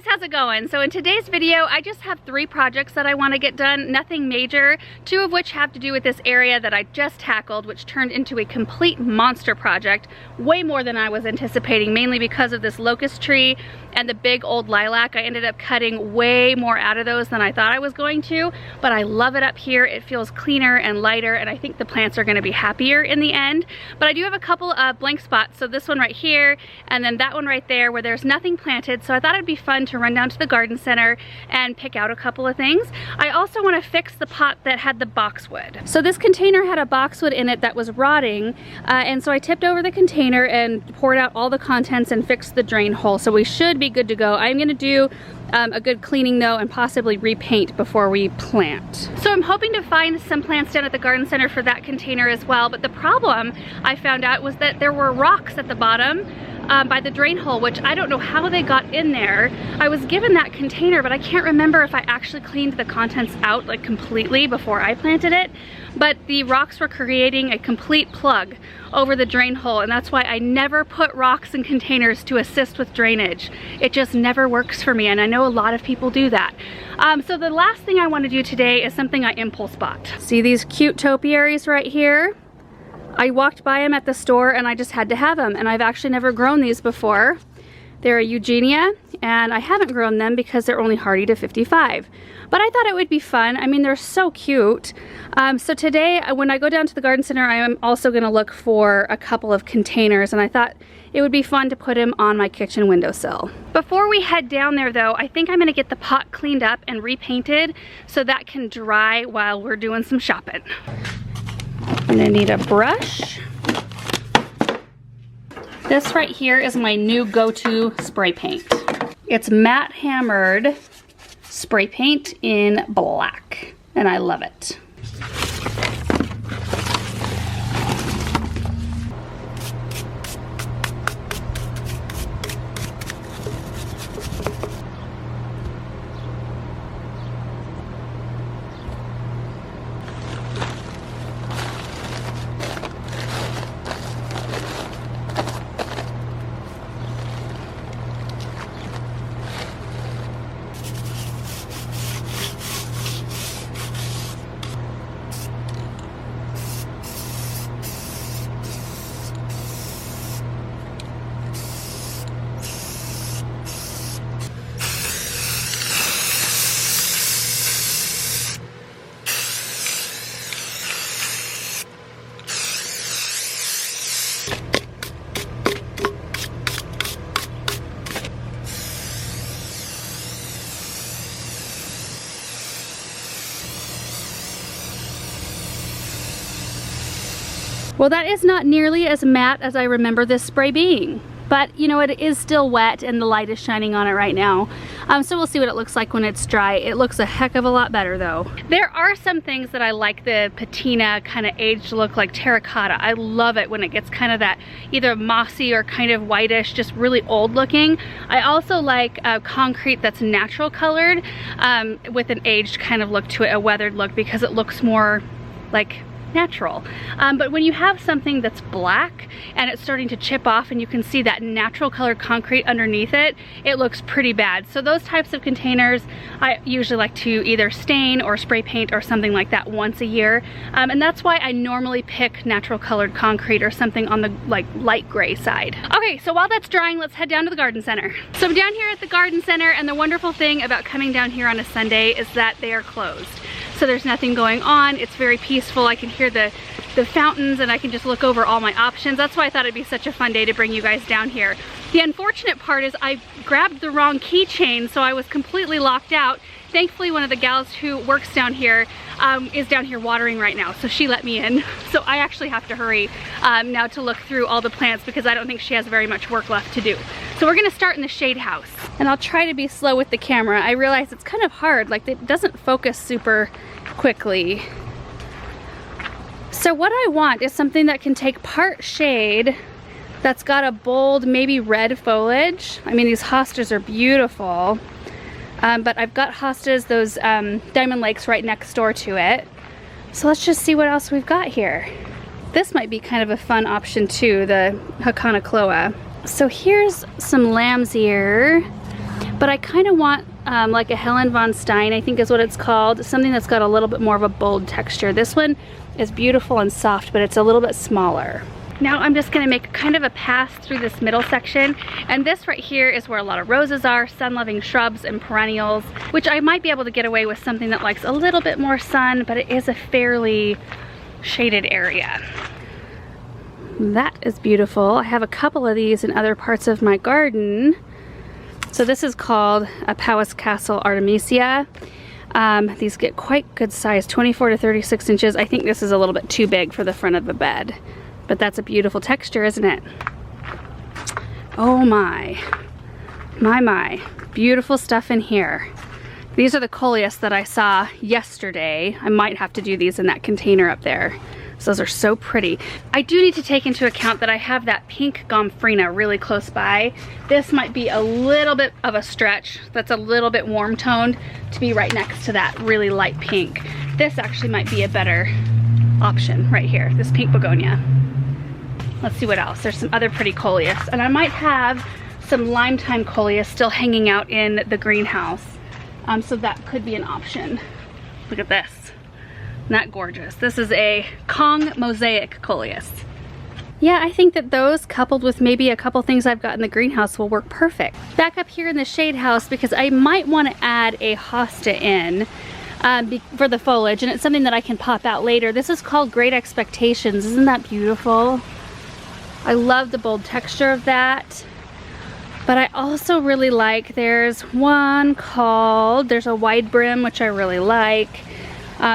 how's it going? So in today's video, I just have 3 projects that I want to get done, nothing major, 2 of which have to do with this area that I just tackled, which turned into a complete monster project, way more than I was anticipating, mainly because of this locust tree and the big old lilac. I ended up cutting way more out of those than I thought I was going to, but I love it up here. It feels cleaner and lighter, and I think the plants are going to be happier in the end. But I do have a couple of blank spots, so this one right here, and then that one right there where there's nothing planted, so I thought it'd be fun to run down to the garden center and pick out a couple of things. I also want to fix the pot that had the boxwood. So this container had a boxwood in it that was rotting, and so I tipped over the container and poured out all the contents and fixed the drain hole, so we should be good to go. I'm going to do a good cleaning though, and possibly repaint before we plant. So I'm hoping to find some plants down at the garden center for that container as well, but the problem I found out was that there were rocks at the bottom by the drain hole, which I don't know how they got in there. I was given that container, but I can't remember if I actually cleaned the contents out like completely before I planted it. But the rocks were creating a complete plug over the drain hole, and that's why I never put rocks in containers to assist with drainage. It just never works for me, and I know a lot of people do that. So the last thing I want to do today is something I impulse bought. See these cute topiaries right here? I walked by them at the store and I just had to have them, and I've actually never grown these before. They're a Eugenia, and I haven't grown them because they're only hardy to 55. But I thought it would be fun. I mean, they're so cute. So today, when I go down to the garden center, I am also gonna look for a couple of containers, and I thought it would be fun to put them on my kitchen windowsill. Before we head down there though, I think I'm gonna get the pot cleaned up and repainted so that can dry while we're doing some shopping. I'm gonna need a brush. This right here is my new go-to spray paint. It's matte hammered spray paint in black, and I love it. Well, that is not nearly as matte as I remember this spray being, but you know, it is still wet and the light is shining on it right now. So we'll see what it looks like when it's dry. It looks a heck of a lot better though. There are some things that I like the patina kind of aged look, like terracotta. I love it when it gets kind of that either mossy or kind of whitish, just really old looking. I also like concrete that's natural colored with an aged kind of look to it, a weathered look, because it looks more like natural. But when you have something that's black and it's starting to chip off and you can see that natural colored concrete underneath it, it looks pretty bad. So those types of containers I usually like to either stain or spray paint or something like that once a year. And that's why I normally pick natural colored concrete or something on the like light gray side. Okay, so while that's drying, let's head down to the garden center. So I'm down here at the garden center, and the wonderful thing about coming down here on a Sunday is that they are closed. So there's nothing going on. It's very peaceful. I can hear the fountains, and I can just look over all my options. That's why I thought it'd be such a fun day to bring you guys down here. The unfortunate part is I grabbed the wrong keychain, so I was completely locked out. Thankfully, one of the gals who works down here is down here watering right now, so she let me in. So I actually have to hurry now to look through all the plants because I don't think she has very much work left to do. So we're gonna start in the shade house. And I'll try to be slow with the camera. I realize it's kind of hard, like it doesn't focus super quickly. So what I want is something that can take part shade, that's got a bold, maybe red foliage. I mean, these hostas are beautiful. But I've got hostas, those Diamond Lakes right next door to it. So let's just see what else we've got here. This might be kind of a fun option too, the Hakanakloa. So here's some lamb's ear. but I kind of want like a Helen von Stein, I think is what it's called, something that's got a little bit more of a bold texture. This one is beautiful and soft, but it's a little bit smaller. Now I'm just gonna make kind of a pass through this middle section, and this right here is where a lot of roses are, sun-loving shrubs and perennials, which I might be able to get away with something that likes a little bit more sun, but it is a fairly shaded area. That is beautiful. I have a couple of these in other parts of my garden. So this is called a Powis Castle Artemisia. These get quite good size, 24 to 36 inches. I think this is a little bit too big for the front of the bed. But that's a beautiful texture, isn't it? Oh my. My. Beautiful stuff in here. These are the Coleus that I saw yesterday. I might have to do these in that container up there. So those are so pretty. I do need to take into account that I have that pink gomphrena really close by. This might be a little bit of a stretch. That's a little bit warm toned to be right next to that really light pink. This actually might be a better option right here, this pink begonia. Let's see what else. There's some other pretty Coleus, and I might have some lime time Coleus still hanging out in the greenhouse. So that could be an option. Look at this. Isn't that gorgeous? This is a Kong mosaic Coleus. Yeah, I think that those coupled with maybe a couple things I've got in the greenhouse will work perfect. Back up here in the shade house, because I might want to add a hosta in for the foliage, and it's something that I can pop out later. This is called Great Expectations. Isn't that beautiful? I love the bold texture of that. But I also really like, there's one called, there's a wide brim, which I really like.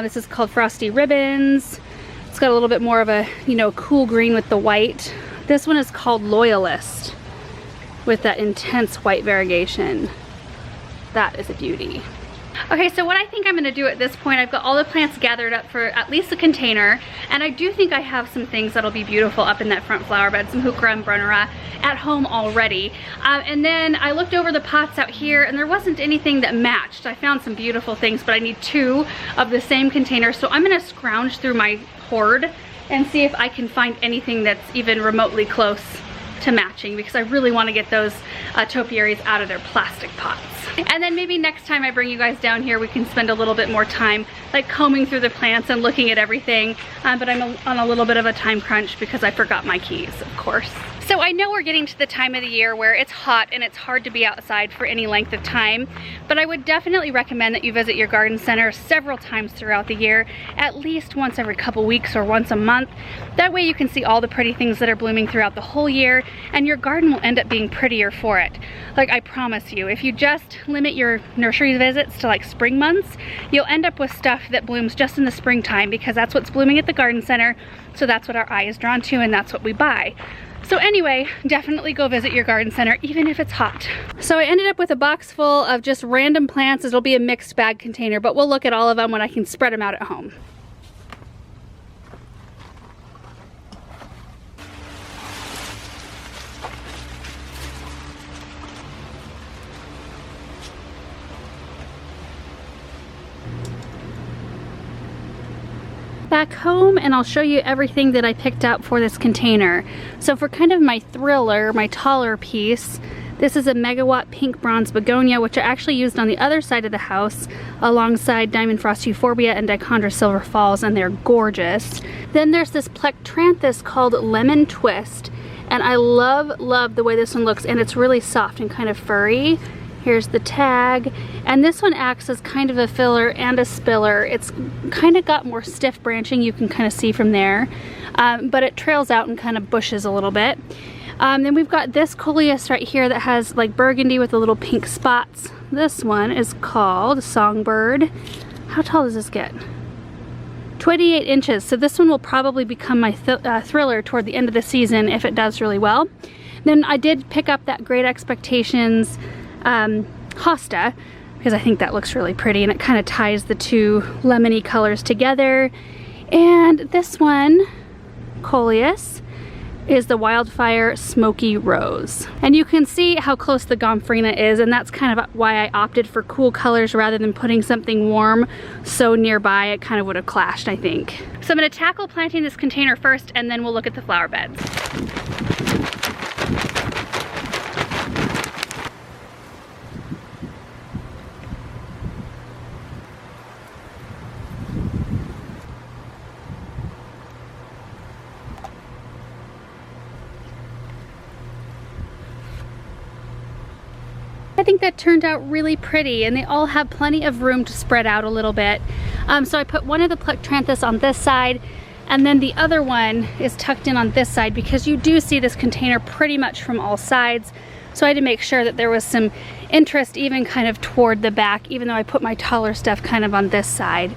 This is called Frosty Ribbons. It's got a little bit more of a, you know, cool green with the white. This one is called Loyalist with that intense white variegation. That is a beauty. Okay, so what I think I'm gonna do at this point, I've got all the plants gathered up for at least a container, and I do think I have some things that'll be beautiful up in that front flower bed, some Heuchera and Brunnera at home already. And then I looked over the pots out here, and there wasn't anything that matched. I found some beautiful things, but I need two of the same container, so I'm gonna scrounge through my hoard and see if I can find anything that's even remotely close to matching, because I really want to get those topiaries out of their plastic pots. And then maybe next time I bring you guys down here, we can spend a little bit more time like combing through the plants and looking at everything. But I'm on a little bit of a time crunch because I forgot my keys, of course. So I know we're getting to the time of the year where it's hot and it's hard to be outside for any length of time, but I would definitely recommend that you visit your garden center several times throughout the year, at least once every couple weeks or once a month. That way you can see all the pretty things that are blooming throughout the whole year, and your garden will end up being prettier for it. Like, I promise you, if you just limit your nursery visits to like spring months, you'll end up with stuff that blooms just in the springtime, because that's what's blooming at the garden center, so that's what our eye is drawn to and that's what we buy. So anyway, definitely go visit your garden center, even if it's hot. So I ended up with a box full of just random plants. It'll be a mixed bag container, but we'll look at all of them when I can spread them out at home. Back home, and I'll show you everything that I picked up for this container. So for kind of my thriller, my taller piece, this is a megawatt pink bronze begonia, which I actually used on the other side of the house alongside Diamond Frost Euphorbia and Dichondra Silver Falls, and they're gorgeous. Then there's this Plectranthus called Lemon Twist, and I love the way this one looks, and it's really soft and kind of furry. Here's the tag, and this one acts as kind of a filler and a spiller. It's kind of got more stiff branching, you can kind of see from there, but it trails out and kind of bushes a little bit. Then we've got this Coleus right here that has like burgundy with the little pink spots. This one is called Songbird. How tall does this get? 28 inches, so this one will probably become my thriller toward the end of the season if it does really well. Then I did pick up that Great Expectations hosta, because I think that looks really pretty and it kind of ties the two lemony colors together. And this one, Coleus, is the Wildfire Smoky Rose. And you can see how close the gomphrena is, and that's kind of why I opted for cool colors rather than putting something warm so nearby. It kind of would have clashed, I think. So I'm going to tackle planting this container first, and then we'll look at the flower beds. think that turned out really pretty, and they all have plenty of room to spread out a little bit. So I put one of the Plectranthus on this side, and then the other one is tucked in on this side, because you do see this container pretty much from all sides. So I had to make sure that there was some interest even kind of toward the back, even though I put my taller stuff kind of on this side.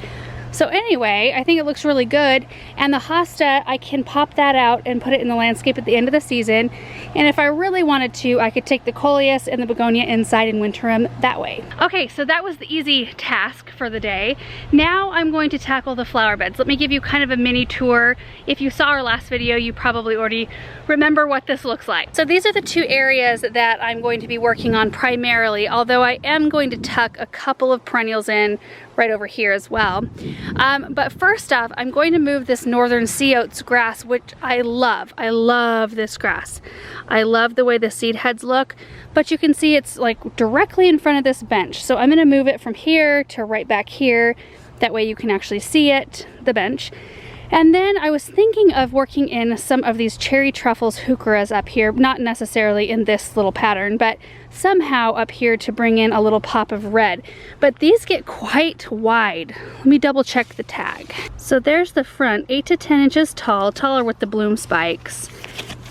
So anyway, I think it looks really good. And the hosta, I can pop that out and put it in the landscape at the end of the season. And if I really wanted to, I could take the Coleus and the Begonia inside and winter them that way. Okay, so that was the easy task for the day. Now I'm going to tackle the flower beds. Let me give you kind of a mini tour. If you saw our last video, you probably already remember what this looks like. So these are the two areas that I'm going to be working on primarily, although I am going to tuck a couple of perennials in right over here as well. But first off, I'm going to move this northern sea oats grass, which I love. I love this grass. I love the way the seed heads look, but you can see it's like directly in front of this bench. So I'm gonna move it from here to right back here. That way you can actually see it, the bench. And then I was thinking of working in some of these cherry truffles heucheras up here, not necessarily in this little pattern, but somehow up here to bring in a little pop of red. But these get quite wide. Let me double check the tag. So there's the front, 8 to 10 inches tall, taller with the bloom spikes.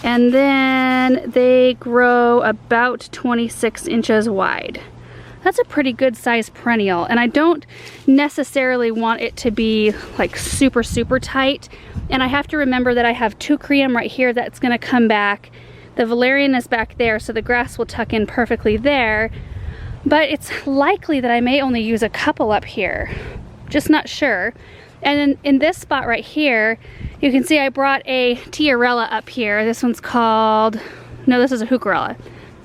And then they grow about 26 inches wide. That's a pretty good sized perennial, and I don't necessarily want it to be like super tight. And I have to remember that I have Teucrium right here that's gonna come back. The Valerian is back there, so the grass will tuck in perfectly there. But it's likely that I may only use a couple up here, just not sure. And then in this spot right here, you can see I brought a Tiarella up here. This one's called, no, this is a Heucherella,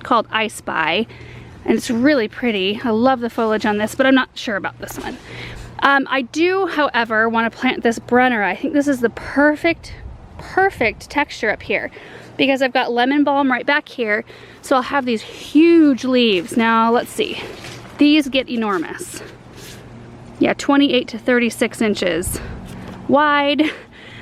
called I Spy. And it's really pretty. I love the foliage on this, but I'm not sure about this one. I do, however, want to plant this Brunnera. I think this is the perfect texture up here, because I've got lemon balm right back here, so I'll have these huge leaves. Now, let's see. These get enormous. Yeah, 28 to 36 inches wide.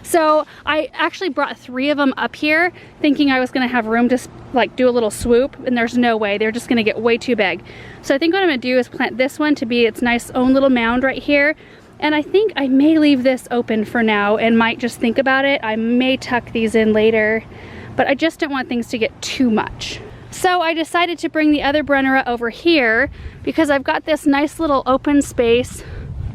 So I actually brought 3 of them up here, thinking I was gonna have room to like do a little swoop, and there's no way. They're just gonna get way too big. So I think what I'm gonna do is plant this one to be its nice own little mound right here. And I think I may leave this open for now and might just think about it. I may tuck these in later, but I just don't want things to get too much. So I decided to bring the other Brunnera over here because I've got this nice little open space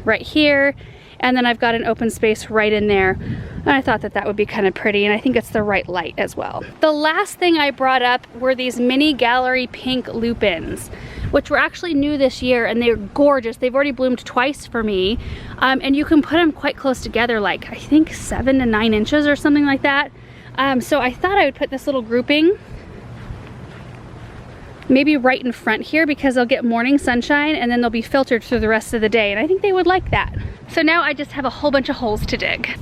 right here, and then I've got an open space right in there. And I thought that that would be kind of pretty, and I think it's the right light as well. The last thing I brought up were these mini gallery pink lupins, which were actually new this year, and they're gorgeous. They've already bloomed twice for me, and you can put them quite close together, like I think 7 to 9 inches or something like that. So I thought I would put this little grouping maybe right in front here, because they'll get morning sunshine and then they'll be filtered through the rest of the day, and I think they would like that. So now I just have a whole bunch of holes to dig.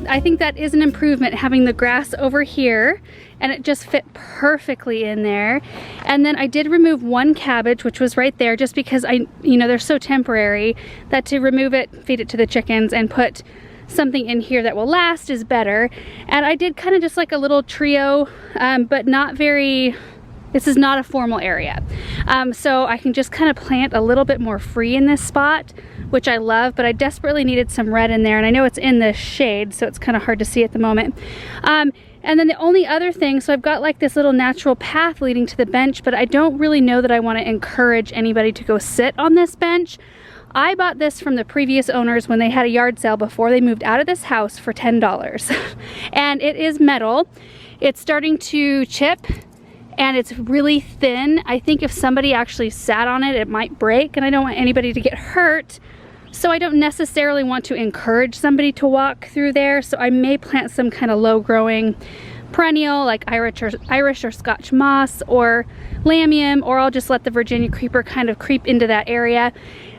I think that is an improvement, having the grass over here, and it just fit perfectly in there. And then I did remove one cabbage, which was right there, just because they're so temporary that to remove it, feed it to the chickens, and put something in here that will last is better. And I did kind of just like a little trio, but not very, this is not a formal area. So I can just kind of plant a little bit more free in this spot, which I love, but I desperately needed some red in there, and I know it's in the shade, so it's kind of hard to see at the moment. And then the only other thing, so I've got like this little natural path leading to the bench, but I don't really know that I want to encourage anybody to go sit on this bench. I bought this from the previous owners when they had a yard sale before they moved out of this house for $10. And it is metal. It's starting to chip, and it's really thin. I think if somebody actually sat on it, it might break, and I don't want anybody to get hurt. So I don't necessarily want to encourage somebody to walk through there, so I may plant some kind of low growing perennial like Irish or Scotch moss or lamium, or I'll just let the Virginia creeper kind of creep into that area.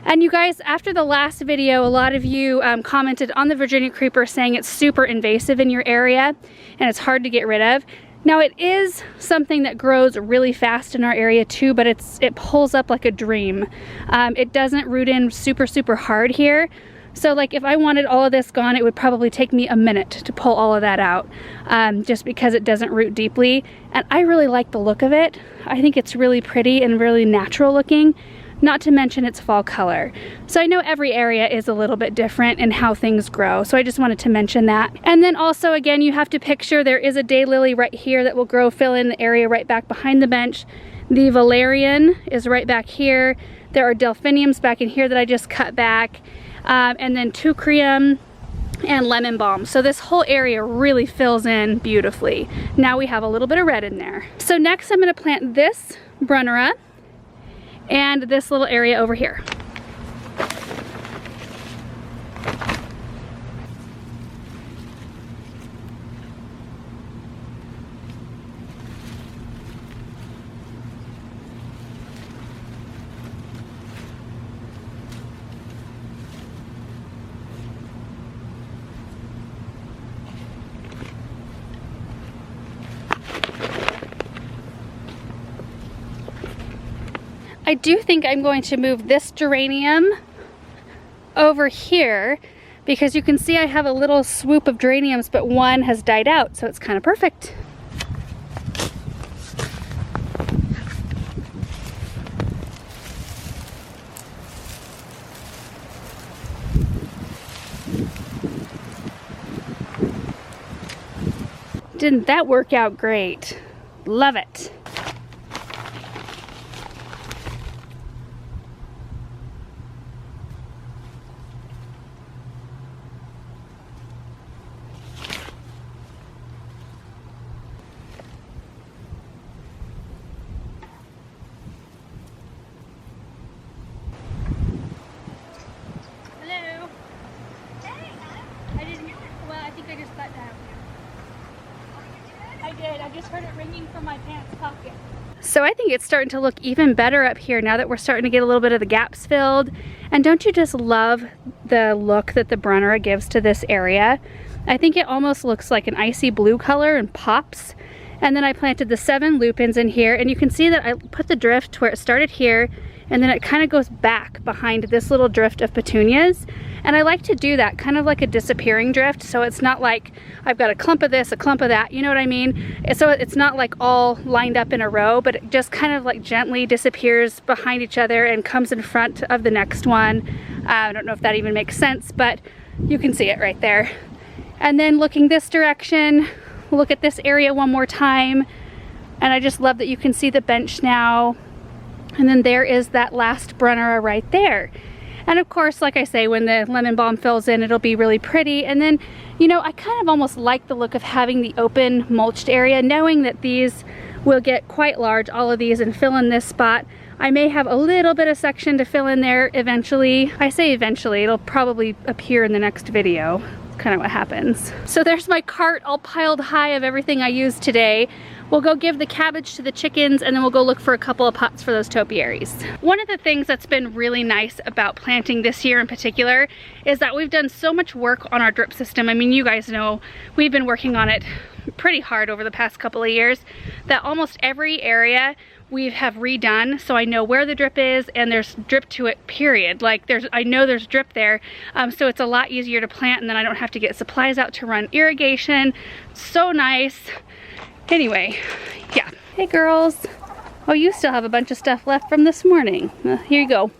And you guys, after the last video, a lot of you commented on the Virginia creeper saying it's super invasive in your area and it's hard to get rid of. Now it is something that grows really fast in our area too, but it pulls up like a dream. It doesn't root in super hard here. So like if I wanted all of this gone, it would probably take me a minute to pull all of that out, just because it doesn't root deeply. And I really like the look of it. I think it's really pretty and really natural looking, not to mention its fall color. So I know every area is a little bit different in how things grow, so I just wanted to mention that. And then also, again, you have to picture there is a daylily right here that will fill in the area right back behind the bench. The valerian is right back here. There are delphiniums back in here that I just cut back. And then teucrium and lemon balm. So this whole area really fills in beautifully. Now we have a little bit of red in there. So next I'm going to plant this brunnera and this little area over here. I do think I'm going to move this geranium over here because you can see I have a little swoop of geraniums, but one has died out, so it's kind of perfect. Didn't that work out great? Love it. I just heard it ringing from my pants pocket. So I think it's starting to look even better up here now that we're starting to get a little bit of the gaps filled. And don't you just love the look that the brunnera gives to this area? I think it almost looks like an icy blue color and pops. And then I planted the 7 lupins in here, and you can see that I put the drift where it started here, and then it kind of goes back behind this little drift of petunias. And I like to do that, kind of like a disappearing drift, so it's not like I've got a clump of this, a clump of that, you know what I mean? So it's not like all lined up in a row, but it just kind of like gently disappears behind each other and comes in front of the next one. I don't know if that even makes sense, but you can see it right there. And then looking this direction, look at this area one more time, and I just love that you can see the bench now. And then there is that last brunnera right there. And of course, like I say, when the lemon balm fills in, it'll be really pretty. And then, you know, I kind of almost like the look of having the open mulched area, knowing that these will get quite large, all of these, and fill in this spot. I may have a little bit of section to fill in there eventually. I say eventually, it'll probably appear in the next video. It's kind of what happens. So there's my cart all piled high of everything I used today. We'll go give the cabbage to the chickens, and then we'll go look for a couple of pots for those topiaries. One of the things that's been really nice about planting this year in particular is that we've done so much work on our drip system. I mean, you guys know we've been working on it pretty hard over the past couple of years, that almost every area we have redone, so I know where the drip is and there's drip to it, period. Like I know there's drip there, so it's a lot easier to plant, and then I don't have to get supplies out to run irrigation. So nice. Anyway, yeah. Hey girls. Oh, you still have a bunch of stuff left from this morning. Here you go.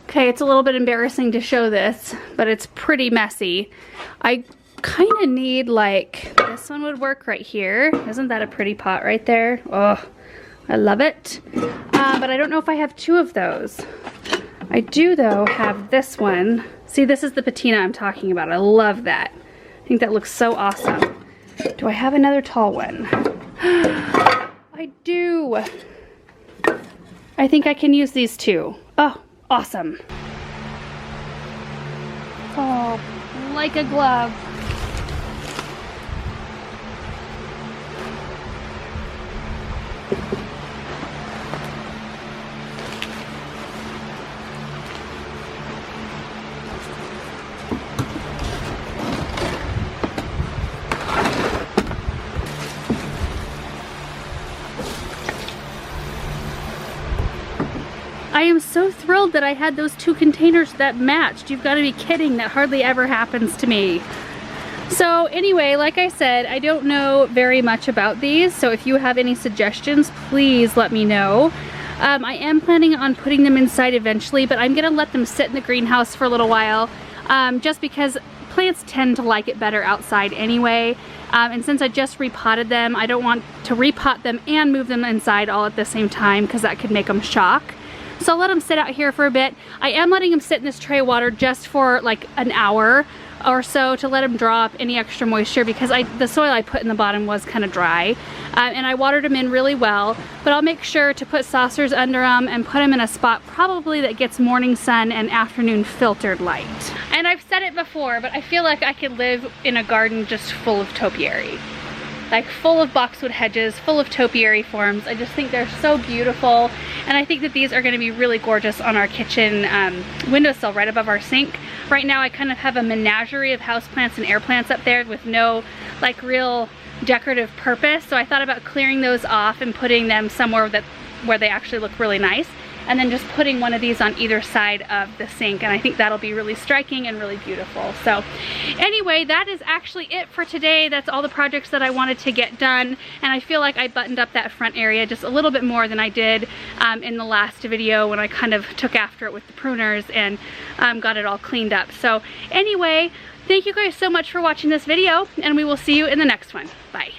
Okay, it's a little bit embarrassing to show this, but it's pretty messy. I kind of need, like, this one would work right here. Isn't that a pretty pot right there? Oh, I love it. But I don't know if I have 2 of those. I do, though, have this one. See, this is the patina I'm talking about. I love that. I think that looks so awesome. Do I have another tall one? I do. I think I can use these too. Oh, awesome. Oh, like a glove. I am so thrilled that I had those two containers that matched. You've got to be kidding. That hardly ever happens to me. So anyway, like I said, I don't know very much about these, so if you have any suggestions, please let me know. I am planning on putting them inside eventually, but I'm gonna let them sit in the greenhouse for a little while, just because plants tend to like it better outside anyway. And since I just repotted them, I don't want to repot them and move them inside all at the same time, because that could make them shock. So I'll let them sit out here for a bit. I am letting them sit in this tray of water just for like an hour or so to let them draw up any extra moisture, because the soil I put in the bottom was kind of dry. And I watered them in really well, but I'll make sure to put saucers under them and put them in a spot probably that gets morning sun and afternoon filtered light. And I've said it before, but I feel like I could live in a garden just full of topiary. Like full of boxwood hedges, full of topiary forms. I just think they're so beautiful, and I think that these are going to be really gorgeous on our kitchen windowsill right above our sink. Right now I kind of have a menagerie of houseplants and air plants up there with no like real decorative purpose, so I thought about clearing those off and putting them somewhere where they actually look really nice, and then just putting one of these on either side of the sink, and I think that'll be really striking and really beautiful. So anyway, that is actually it for today. That's all the projects that I wanted to get done, and I feel like I buttoned up that front area just a little bit more than I did in the last video when I kind of took after it with the pruners and got it all cleaned up. So anyway, thank you guys so much for watching this video, and we will see you in the next one. Bye.